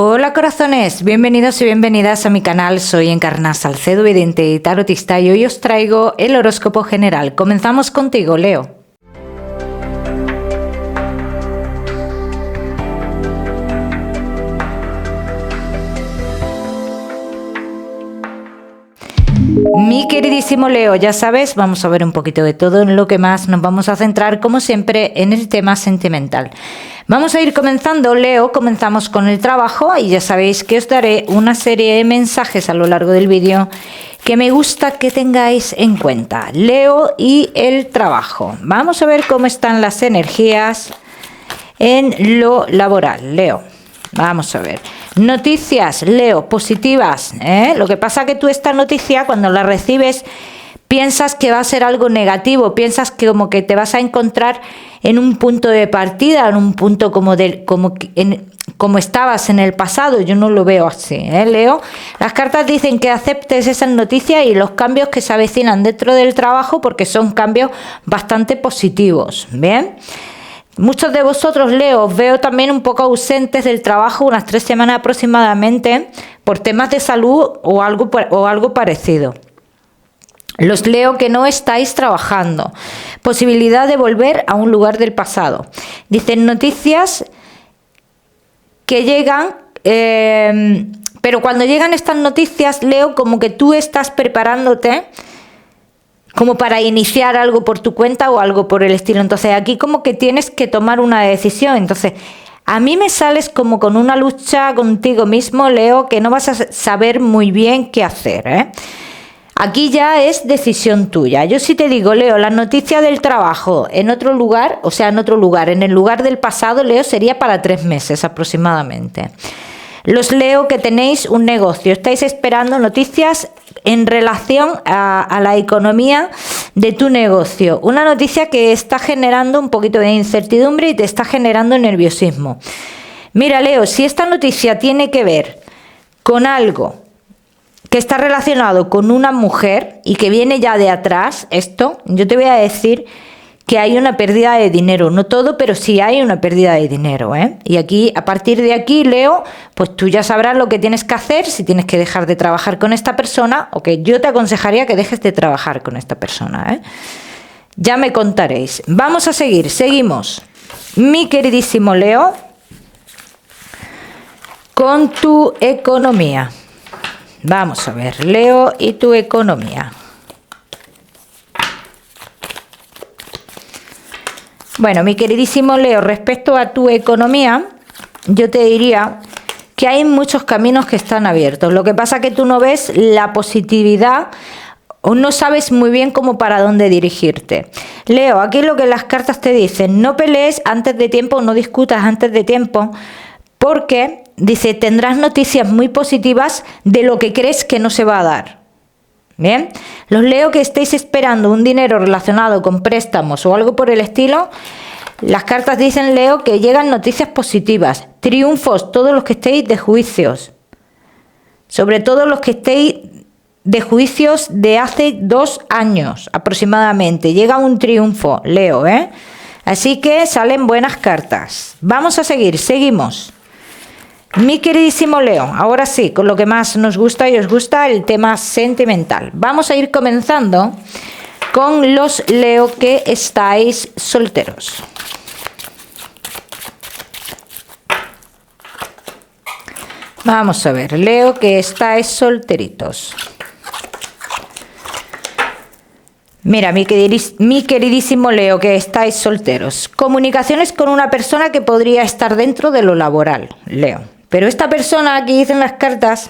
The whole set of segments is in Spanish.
Hola corazones, bienvenidos y bienvenidas a mi canal. Soy Encarna Salcedo, vidente y tarotista, y hoy os traigo el horóscopo general. Comenzamos contigo, Leo. Mi queridísimo Leo, ya sabes, vamos a ver un poquito de todo. En lo que más nos vamos a centrar, como siempre, en el tema sentimental. Vamos a ir comenzando, Leo. Comenzamos con el trabajo y ya sabéis que os daré una serie de mensajes a lo largo del vídeo que me gusta que tengáis en cuenta. Leo y el trabajo. Vamos a ver cómo están las energías en lo laboral, Leo. Vamos a ver. Noticias, Leo, positivas, ¿eh? Lo que pasa que tú esta noticia, cuando la recibes, piensas que va a ser algo negativo, piensas que como que te vas a encontrar en un punto de partida, en un punto como estabas en el pasado. Yo no lo veo así, Leo. Las cartas dicen que aceptes esas noticias y los cambios que se avecinan dentro del trabajo, porque son cambios bastante positivos, ¿bien? Muchos de vosotros, Leo, os veo también un poco ausentes del trabajo, unas 3 semanas aproximadamente, por temas de salud o algo parecido. Los leo que no estáis trabajando. Posibilidad de volver a un lugar del pasado. Dicen noticias que llegan, pero cuando llegan estas noticias, Leo, como que tú estás preparándote como para iniciar algo por tu cuenta o algo por el estilo. Entonces aquí como que tienes que tomar una decisión. Entonces a mí me sales como con una lucha contigo mismo, Leo, que no vas a saber muy bien qué hacer, Aquí ya es decisión tuya. Yo sí te digo, Leo, la noticia del trabajo en otro lugar, o sea, en otro lugar, en el lugar del pasado, Leo, sería para 3 meses aproximadamente. Los leo que tenéis un negocio, estáis esperando noticias en relación a la economía de tu negocio. Una noticia que está generando un poquito de incertidumbre y te está generando nerviosismo. Mira, Leo, si esta noticia tiene que ver con algo que está relacionado con una mujer y que viene ya de atrás, yo te voy a decir que hay una pérdida de dinero, no todo, pero sí hay una pérdida de dinero, Y aquí, a partir de aquí, Leo, pues tú ya sabrás lo que tienes que hacer, si tienes que dejar de trabajar con esta persona, o que yo te aconsejaría que dejes de trabajar con esta persona, Ya me contaréis. Vamos a seguimos. Mi queridísimo Leo, con tu economía. Vamos a ver, Leo y tu economía. Bueno, mi queridísimo Leo, respecto a tu economía, yo te diría que hay muchos caminos que están abiertos. Lo que pasa es que tú no ves la positividad o no sabes muy bien cómo para dónde dirigirte. Leo, aquí lo que las cartas te dicen, no pelees antes de tiempo, no discutas antes de tiempo, porque, dice, tendrás noticias muy positivas de lo que crees que no se va a dar. Bien, los leo que estéis esperando un dinero relacionado con préstamos o algo por el estilo. Las cartas dicen, Leo, que llegan noticias positivas, triunfos, todos los que estéis de juicios, sobre todo los que estéis de juicios de hace 2 años aproximadamente. Llega un triunfo, Leo, Así que salen buenas cartas. Vamos a seguimos. Mi queridísimo Leo, ahora sí, con lo que más nos gusta y os gusta, el tema sentimental. Vamos a ir comenzando con los Leo que estáis solteros. Vamos a ver, Leo que estáis solteritos. Mira, mi queridísimo Leo, que estáis solteros. Comunicaciones con una persona que podría estar dentro de lo laboral, Leo. Pero esta persona, aquí dicen las cartas,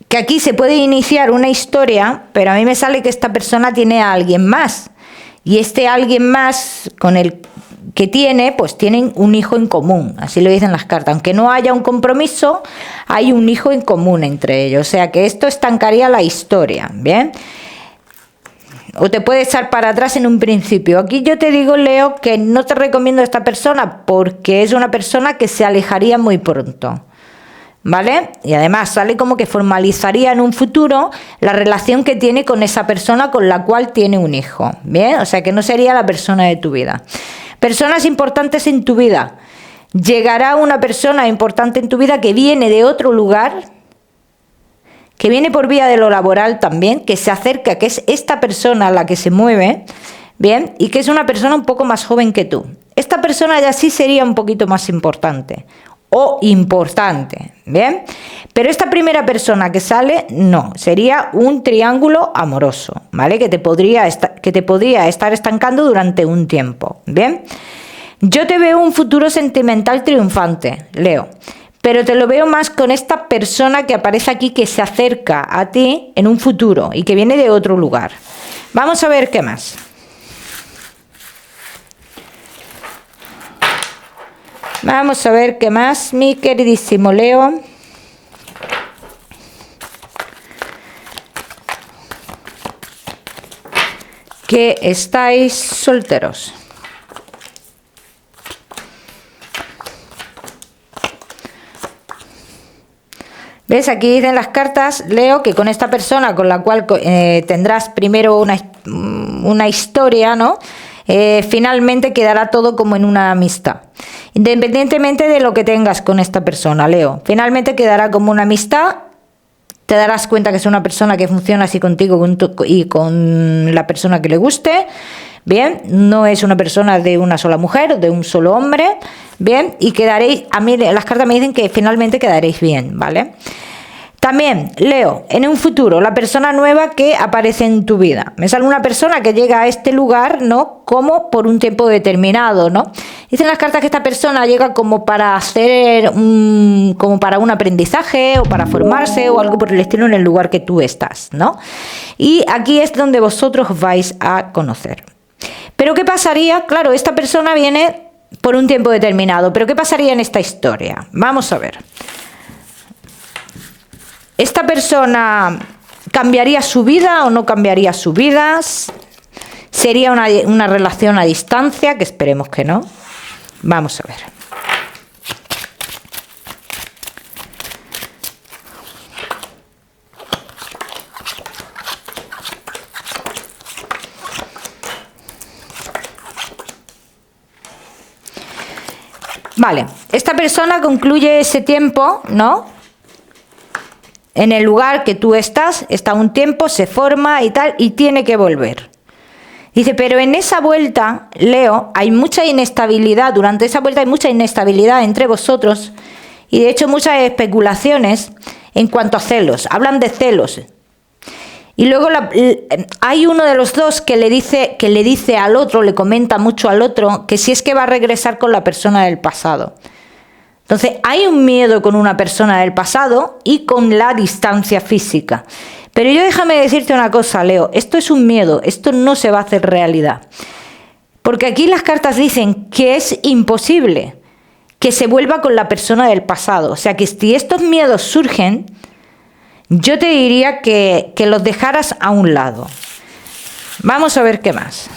que aquí se puede iniciar una historia, pero a mí me sale que esta persona tiene a alguien más. Y este alguien más con el que tiene, pues tienen un hijo en común, así lo dicen las cartas. Aunque no haya un compromiso, hay un hijo en común entre ellos. O sea que esto estancaría la historia, ¿bien? O te puede echar para atrás en un principio. Aquí yo te digo, Leo, que no te recomiendo a esta persona porque es una persona que se alejaría muy pronto, ¿vale? Y además sale como que formalizaría en un futuro la relación que tiene con esa persona con la cual tiene un hijo, ¿bien? O sea que no sería la persona de tu vida. Personas importantes en tu vida. llegará una persona importante en tu vida que viene de otro lugar, que viene por vía de lo laboral también, que se acerca, que es esta persona la que se mueve, bien, y que es una persona un poco más joven que tú. Esta persona ya sí sería un poquito más importante, o importante, bien, pero esta primera persona que sale, no, sería un triángulo amoroso, ¿vale? Que te podría estar estancando durante un tiempo, bien. Yo te veo un futuro sentimental triunfante, Leo, pero te lo veo más con esta persona que aparece aquí, que se acerca a ti en un futuro y que viene de otro lugar. Vamos a ver qué más. Vamos a ver qué más, mi queridísimo Leo. Que estáis solteros. ¿Ves? Aquí dicen las cartas, Leo, que con esta persona con la cual tendrás primero una historia, ¿no? Finalmente quedará todo como en una amistad. Independientemente de lo que tengas con esta persona, Leo, finalmente quedará como una amistad. Te darás cuenta que es una persona que funciona así contigo y con la persona que le guste. Bien, no es una persona de una sola mujer o de un solo hombre. Bien, y quedaréis, a mí las cartas me dicen que finalmente quedaréis bien, ¿vale? También, Leo, en un futuro, la persona nueva que aparece en tu vida. Me sale una persona que llega a este lugar, ¿no? Como por un tiempo determinado, ¿no? Dicen las cartas que esta persona llega como para hacer, como para un aprendizaje o para formarse o algo por el estilo en el lugar que tú estás, ¿no? Y aquí es donde vosotros vais a conocer. Pero ¿qué pasaría? Claro, esta persona viene por un tiempo determinado, pero ¿qué pasaría en esta historia? Vamos a ver. ¿Esta persona cambiaría su vida o no cambiaría su vida? ¿Sería una relación a distancia? Que esperemos que no. Vamos a ver. Vale, esta persona concluye ese tiempo, ¿no? En el lugar que tú estás, está un tiempo, se forma y tal, y tiene que volver. Dice, pero en esa vuelta, Leo, hay mucha inestabilidad, durante esa vuelta hay mucha inestabilidad entre vosotros, y de hecho muchas especulaciones en cuanto a celos, hablan de celos. Y luego hay uno de los dos que le dice al otro, le comenta mucho al otro, que si es que va a regresar con la persona del pasado. Entonces, hay un miedo con una persona del pasado y con la distancia física. Pero yo déjame decirte una cosa, Leo, esto es un miedo, esto no se va a hacer realidad. Porque aquí las cartas dicen que es imposible que se vuelva con la persona del pasado. O sea, que si estos miedos surgen, yo te diría que los dejaras a un lado. Vamos a ver qué más.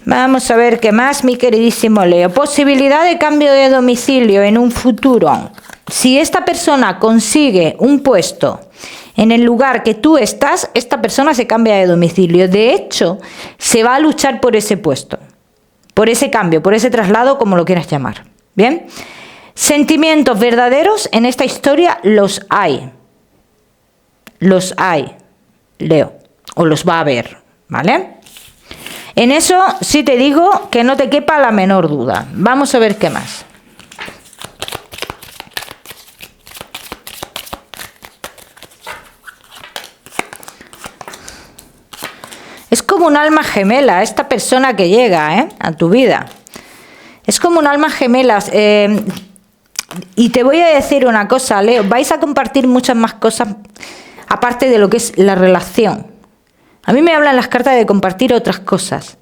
Vamos a ver qué más, mi queridísimo Leo. Posibilidad de cambio de domicilio en un futuro. Si esta persona consigue un puesto en el lugar que tú estás, esta persona se cambia de domicilio. De hecho, se va a luchar por ese puesto, por ese cambio, por ese traslado, como lo quieras llamar. ¿Bien? Sentimientos verdaderos en esta historia los hay. Los hay, Leo. O los va a haber, ¿vale? En eso sí te digo que no te quepa la menor duda. Vamos a ver qué más. Es como un alma gemela esta persona que llega a tu vida. Es como un alma gemela. Y te voy a decir una cosa, Leo. Vais a compartir muchas más cosas aparte de lo que es la relación. A mí me hablan las cartas de compartir otras cosas.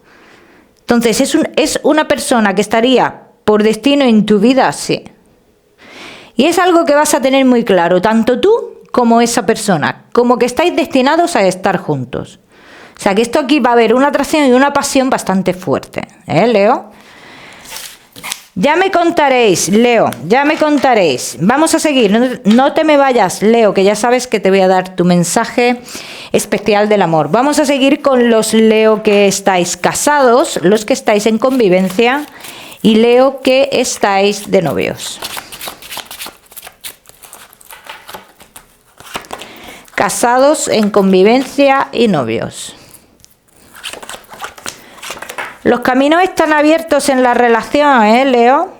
Entonces, ¿es una persona que estaría por destino en tu vida? Sí. Y es algo que vas a tener muy claro, tanto tú como esa persona, como que estáis destinados a estar juntos. O sea, que esto aquí va a haber una atracción y una pasión bastante fuerte, ¿eh, Leo? Ya me contaréis, Leo, ya me contaréis. Vamos a seguir, no te me vayas, Leo, que ya sabes que te voy a dar tu mensaje especial del amor. Vamos a seguir con los Leo que estáis casados, los que estáis en convivencia y Leo que estáis de novios. Casados, en convivencia y novios. Los caminos están abiertos en la relación, Leo?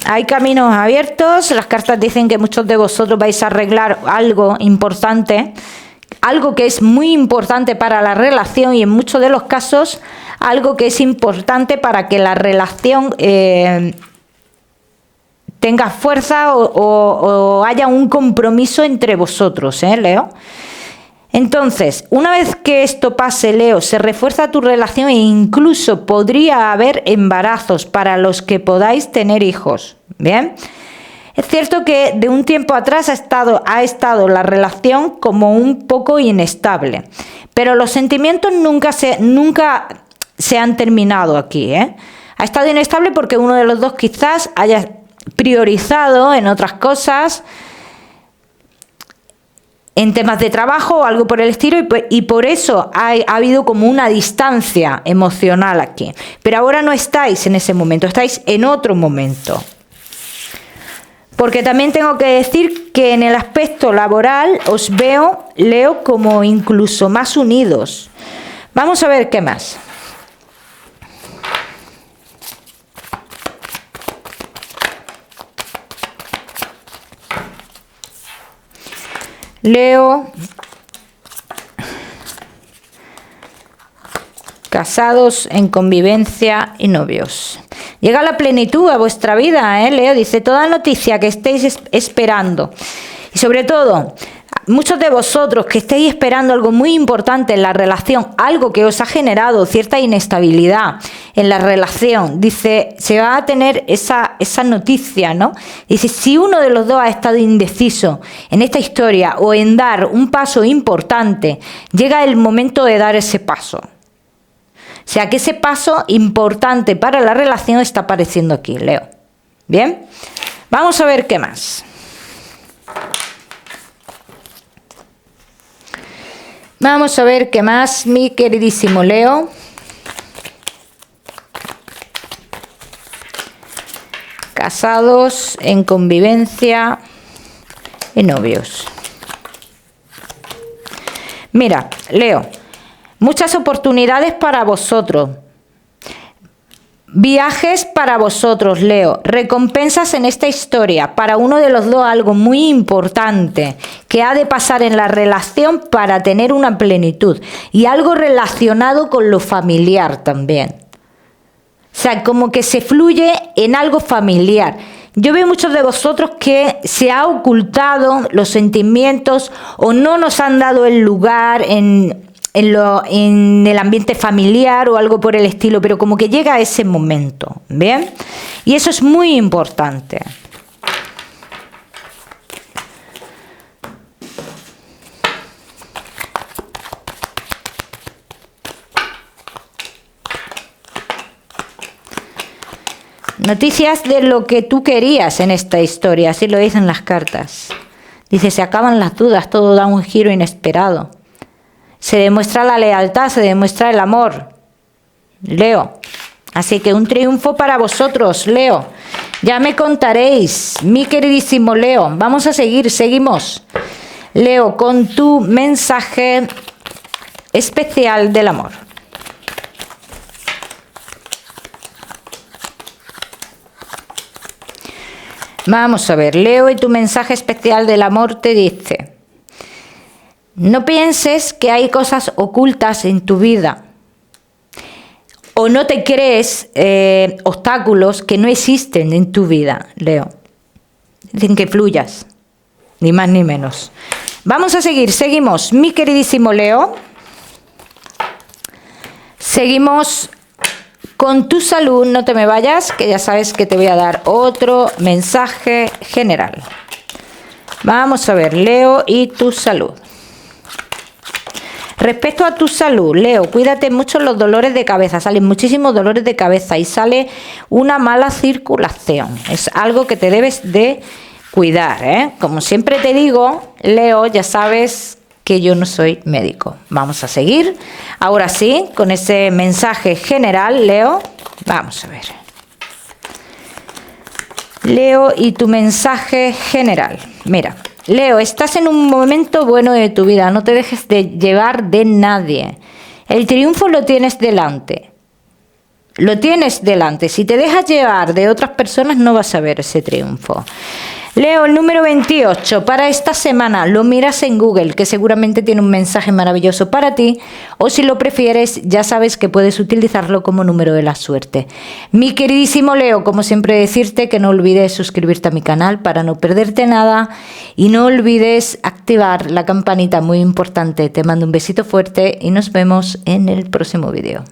Hay caminos abiertos. Las cartas dicen que muchos de vosotros vais a arreglar algo importante, algo que es muy importante para la relación y en muchos de los casos algo que es importante para que la relación tenga fuerza o haya un compromiso entre vosotros, Leo. Entonces, una vez que esto pase, Leo, se refuerza tu relación e incluso podría haber embarazos para los que podáis tener hijos. ¿Bien? Es cierto que de un tiempo atrás ha estado la relación como un poco inestable, pero los sentimientos nunca se han terminado aquí, Ha estado inestable porque uno de los dos quizás haya priorizado en otras cosas, en temas de trabajo o algo por el estilo, y por eso ha habido como una distancia emocional aquí. Pero ahora no estáis en ese momento, estáis en otro momento. Porque también tengo que decir que en el aspecto laboral os veo, Leo, como incluso más unidos. Vamos a ver qué más. Leo, casados, en convivencia y novios. Llega la plenitud a vuestra vida, Leo. Dice, toda noticia que estéis esperando. Y sobre todo, muchos de vosotros que estéis esperando algo muy importante en la relación, algo que os ha generado cierta inestabilidad en la relación, dice, se va a tener esa noticia, ¿no? Dice, si uno de los dos ha estado indeciso en esta historia o en dar un paso importante, llega el momento de dar ese paso. O sea que ese paso importante para la relación está apareciendo aquí, Leo. Bien, vamos a ver qué más. Vamos a ver qué más, mi queridísimo Leo. Casados, en convivencia y novios. Mira, Leo, muchas oportunidades para vosotros. Viajes para vosotros, Leo. Recompensas en esta historia. Para uno de los dos algo muy importante que ha de pasar en la relación para tener una plenitud. Y algo relacionado con lo familiar también. O sea, como que se fluye en algo familiar. Yo veo muchos de vosotros que se ha ocultado los sentimientos o no nos han dado el lugar en el ambiente familiar o algo por el estilo, pero como que llega a ese momento, ¿bien? Y eso es muy importante. Noticias de lo que tú querías en esta historia, así lo dicen las cartas. Dice, se acaban las dudas, todo da un giro inesperado. Se demuestra la lealtad, se demuestra el amor, Leo. Así que un triunfo para vosotros, Leo. Ya me contaréis, mi queridísimo Leo. Vamos a seguir, seguimos. Leo, con tu mensaje especial del amor. Vamos a ver, Leo, y tu mensaje especial del amor te dice: no pienses que hay cosas ocultas en tu vida o no te crees obstáculos que no existen en tu vida, Leo. Dicen que fluyas, ni más ni menos. Vamos a seguir, seguimos, mi queridísimo Leo. Seguimos con tu salud, no te me vayas, que ya sabes que te voy a dar otro mensaje general. Vamos a ver, Leo, y tu salud. Respecto a tu salud, Leo, cuídate mucho los dolores de cabeza. Salen muchísimos dolores de cabeza y sale una mala circulación. Es algo que te debes de cuidar, ¿eh? Como siempre te digo, Leo, ya sabes que yo no soy médico. Vamos a seguir. Ahora sí, con ese mensaje general, Leo, vamos a ver. Leo, y tu mensaje general. Mira, Leo, estás en un momento bueno de tu vida. No te dejes de llevar de nadie. El triunfo lo tienes delante. Lo tienes delante. Si te dejas llevar de otras personas, no vas a ver ese triunfo. Leo, el número 28 para esta semana, lo miras en Google, que seguramente tiene un mensaje maravilloso para ti, o si lo prefieres, ya sabes que puedes utilizarlo como número de la suerte. Mi queridísimo Leo, como siempre decirte que no olvides suscribirte a mi canal para no perderte nada y no olvides activar la campanita, muy importante. Te mando un besito fuerte y nos vemos en el próximo vídeo.